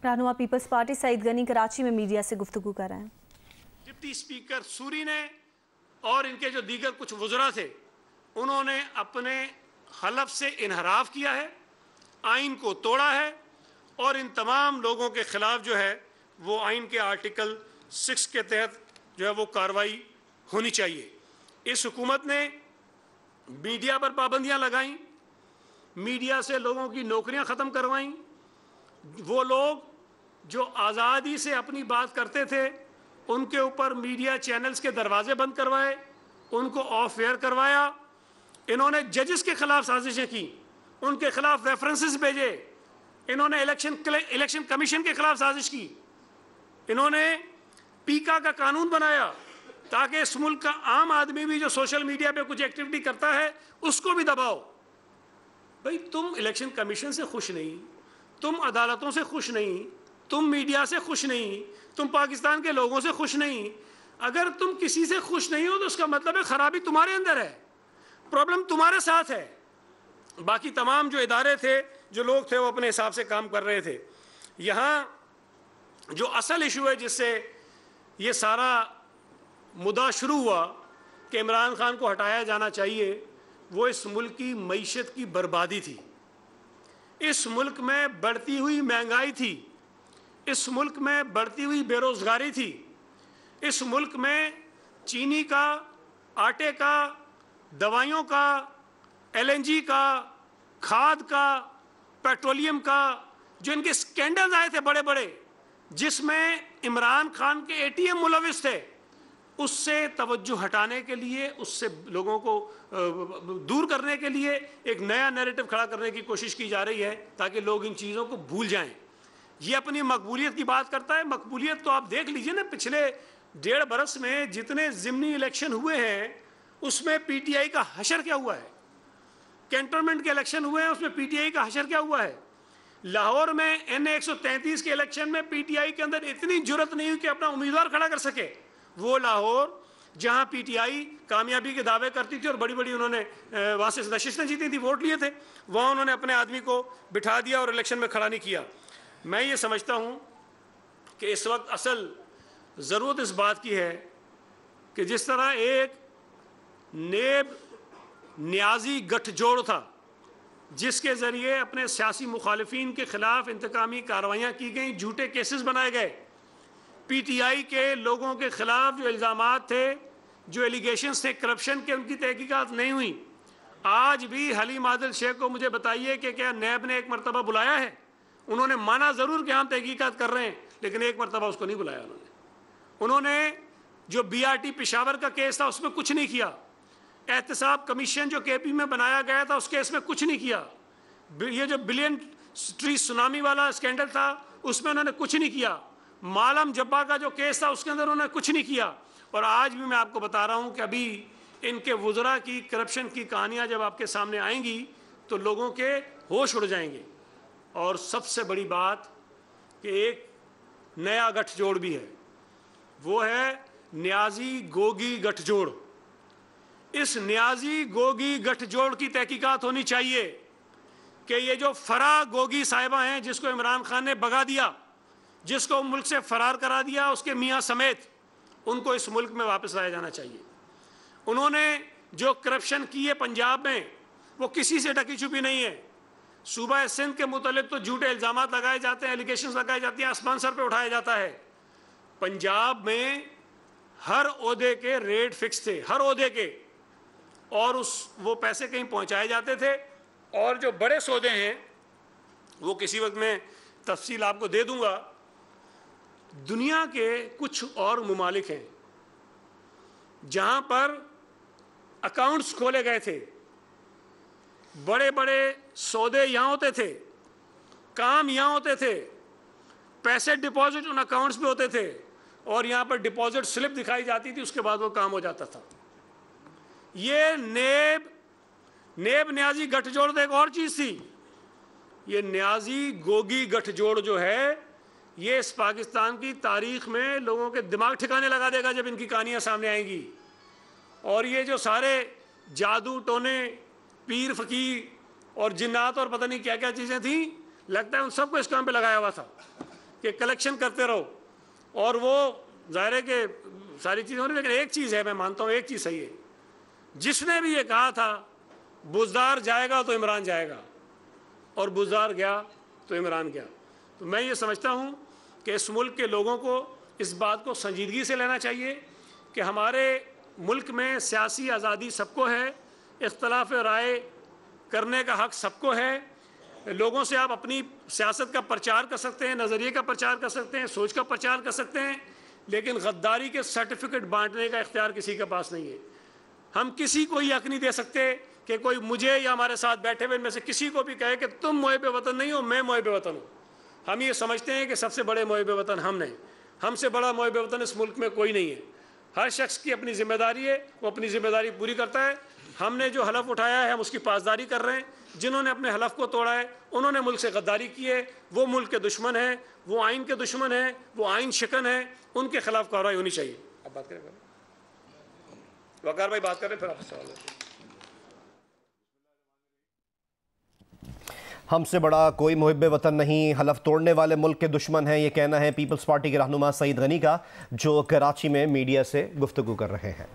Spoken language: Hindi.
रहनुमा पीपल्स पार्टी सईद गनी कराची में मीडिया से गुफ्तगू कर रहे हैं। डिप्टी स्पीकर सूरी ने और इनके जो दीगर कुछ वज़रा थे, उन्होंने अपने हलफ से इनहराफ किया है, आइन को तोड़ा है और इन तमाम लोगों के खिलाफ जो है वो आइन के आर्टिकल 6 के तहत जो है वो कार्रवाई होनी चाहिए। इस हुकूमत ने मीडिया पर पाबंदियां लगाई, मीडिया से लोगों की नौकरियां ख़त्म करवाईं। वो लोग जो आज़ादी से अपनी बात करते थे उनके ऊपर मीडिया चैनल्स के दरवाजे बंद करवाए, उनको ऑफ एयर करवाया। इन्होंने जजेस के खिलाफ साजिशें की, उनके खिलाफ रेफरेंसेस भेजे। इन्होंने इलेक्शन कमीशन के खिलाफ साजिश की। इन्होंने पीका का कानून बनाया ताकि इस मुल्क का आम आदमी भी जो सोशल मीडिया पे कुछ एक्टिविटी करता है उसको भी दबाओ। भाई, तुम इलेक्शन कमीशन से खुश नहीं, तुम अदालतों से खुश नहीं, तुम मीडिया से खुश नहीं, तुम पाकिस्तान के लोगों से खुश नहीं। अगर तुम किसी से खुश नहीं हो तो उसका मतलब है खराबी तुम्हारे अंदर है, प्रॉब्लम तुम्हारे साथ है। बाकी तमाम जो इदारे थे, जो लोग थे, वो अपने हिसाब से काम कर रहे थे। यहाँ जो असल इशू है जिससे ये सारा मुद्दा शुरू हुआ कि इमरान खान को हटाया जाना चाहिए, वो इस मुल्क की मईशत की बर्बादी थी। इस मुल्क में बढ़ती हुई महंगाई थी, इस मुल्क में बढ़ती हुई बेरोज़गारी थी, इस मुल्क में चीनी का, आटे का, दवाइयों का, LNG का, खाद का, पेट्रोलियम का, जो इनके स्कैंडल्स आए थे बड़े बड़े, जिसमें इमरान खान के ATM मुलविस थे, उससे तवज्जो हटाने के लिए, उससे लोगों को दूर करने के लिए एक नया नैरेटिव खड़ा करने की कोशिश की जा रही है ताकि लोग इन चीज़ों को भूल जाएं। ये अपनी मकबूलियत की बात करता है। मकबूलियत तो आप देख लीजिए ना, पिछले 1.5 बरस में जितने ज़िमनी इलेक्शन हुए हैं उसमें PTI का हशर क्या हुआ है। कैंटोनमेंट के इलेक्शन हुए हैं, उसमें PTI का हशर क्या हुआ है। लाहौर में NA 133 के इलेक्शन में PTI के अंदर इतनी जुर्रत नहीं हुई कि अपना उम्मीदवार खड़ा कर सके। वो लाहौर जहां PTI कामयाबी के दावे करती थी और बड़ी बड़ी उन्होंने वहाँ से नशिस्तें जीती थी, वोट लिए थे, वहाँ उन्होंने अपने आदमी को बिठा दिया और इलेक्शन में खड़ा नहीं किया। मैं ये समझता हूँ कि इस वक्त असल ज़रूरत इस बात की है कि जिस तरह एक नेब न्याजी गठजोड़ था जिसके ज़रिए अपने सियासी मुखालिफिन के ख़िलाफ़ इंतकामी कार्रवाइयाँ की गई, झूठे केसेस बनाए गए, PTI के लोगों के ख़िलाफ़ जो इल्ज़ामात थे, जो एलिगेशंस थे करप्शन के, उनकी तहकीकात नहीं हुई। आज भी हलीम आदिल शेख को मुझे बताइए कि क्या नैब ने एक मरतबा बुलाया है? उन्होंने माना ज़रूर कि हम तहकीकात कर रहे हैं, लेकिन एक मरतबा उसको नहीं बुलाया उन्होंने। जो BRT पेशावर का केस था उसमें कुछ नहीं किया। एहतसाब कमीशन जो KP में बनाया गया था उस केस में कुछ नहीं किया। ये जो बिलियन ट्री सुनामी वाला स्कैंडल था उसमें उन्होंने कुछ नहीं किया। मालम जब्बा का जो केस था उसके अंदर उन्होंने कुछ नहीं किया। और आज भी मैं आपको बता रहा हूँ कि अभी इनके वज़रा की करप्शन की कहानियाँ जब आपके सामने आएंगी तो लोगों के होश उड़ जाएंगे। और सबसे बड़ी बात कि एक नया गठजोड़ भी है, वो है न्याजी गोगी गठजोड़। इस न्याजी गोगी गठजोड़ की तहकीकात होनी चाहिए कि ये जो फरा गोगी साहिबा हैं जिसको इमरान खान ने भगा दिया, जिसको मुल्क से फरार करा दिया उसके मियाँ समेत, उनको इस मुल्क में वापस लाया जाना चाहिए। उन्होंने जो करप्शन की है पंजाब में वो किसी से ढकी छुपी नहीं है। सूबा सिंध के मुतालिक तो झूठे इल्ज़ामात लगाए जाते हैं, एलिगेशंस लगाई जाती हैं, आसमान सर पे उठाया जाता है। पंजाब में हर ओहदे के रेट फिक्स थे, हर ओहदे के, और वो पैसे कहीं पहुंचाए जाते थे। और जो बड़े सौदे हैं वो किसी वक्त मैं तफसील आपको दे दूंगा। दुनिया के कुछ और ममालिक हैं जहां पर अकाउंट्स खोले गए थे, बड़े बड़े सौदे यहाँ होते थे, काम यहाँ होते थे, पैसे डिपॉजिट उन अकाउंट्स पे होते थे और यहाँ पर डिपॉजिट स्लिप दिखाई जाती थी, उसके बाद वो काम हो जाता था। ये नेब न्याजी गठजोड़ तो एक और चीज़ थी। ये न्याजी गोगी गठजोड़ जो है ये इस पाकिस्तान की तारीख में लोगों के दिमाग ठिकाने लगा देगा जब इनकी कहानियाँ सामने आएंगी। और ये जो सारे जादू टोने, पीर फकीर और जिन्नात और पता नहीं क्या क्या चीज़ें थी, लगता है उन सबको इस काम पे लगाया हुआ था। कि कलेक्शन करते रहो, और वो जाहिर है कि सारी चीज़ें हो रही, लेकिन एक चीज़ है, मैं मानता हूँ एक चीज़ सही है, जिसने भी ये कहा था बुज़दार जाएगा तो इमरान जाएगा, और बुज़दार गया तो इमरान गया, तो मैं ये समझता हूँ कि इस मुल्क के लोगों को इस बात को संजीदगी से लेना चाहिए कि हमारे मुल्क में सियासी आज़ादी सबको है, इख्तलाफ राय करने का हक़ सबको है, लोगों से आप अपनी सियासत का प्रचार कर सकते हैं, नज़रिए का प्रचार कर सकते हैं, सोच का प्रचार कर सकते हैं, लेकिन गद्दारी के सर्टिफिकेट बांटने का इख्तियार किसी के पास नहीं है। हम किसी को ये हक़ नहीं दे सकते कि कोई मुझे या हमारे साथ बैठे हुए में से किसी को भी कहे कि तुम मुहिब वतन नहीं हो, मैं मुहिब वतन हूँ। हम ये समझते हैं कि सबसे बड़े मुहिब वतन हम नहीं, हमसे बड़ा मुहिब वतन इस मुल्क में कोई नहीं है। हर शख्स की अपनी जिम्मेदारी है, वो अपनी जिम्मेदारी पूरी करता है। हमने जो हलफ उठाया है हम उसकी पासदारी कर रहे हैं। जिन्होंने अपने हलफ को तोड़ा है उन्होंने मुल्क से गद्दारी की है, वो मुल्क के दुश्मन हैं, वो आइन के दुश्मन हैं, वो आइन शिकन है, उनके खिलाफ कार्रवाई होनी चाहिए। अब बात करें वकार भाई, बात करें फिर आप सवाल। हमसे बड़ा कोई मुहिब वतन नहीं, हलफ तोड़ने वाले मुल्क के दुश्मन हैं, ये कहना है पीपल्स पार्टी के रहनुमा सईद गनी का, जो कराची में मीडिया से गुफ्तगू कर रहे हैं।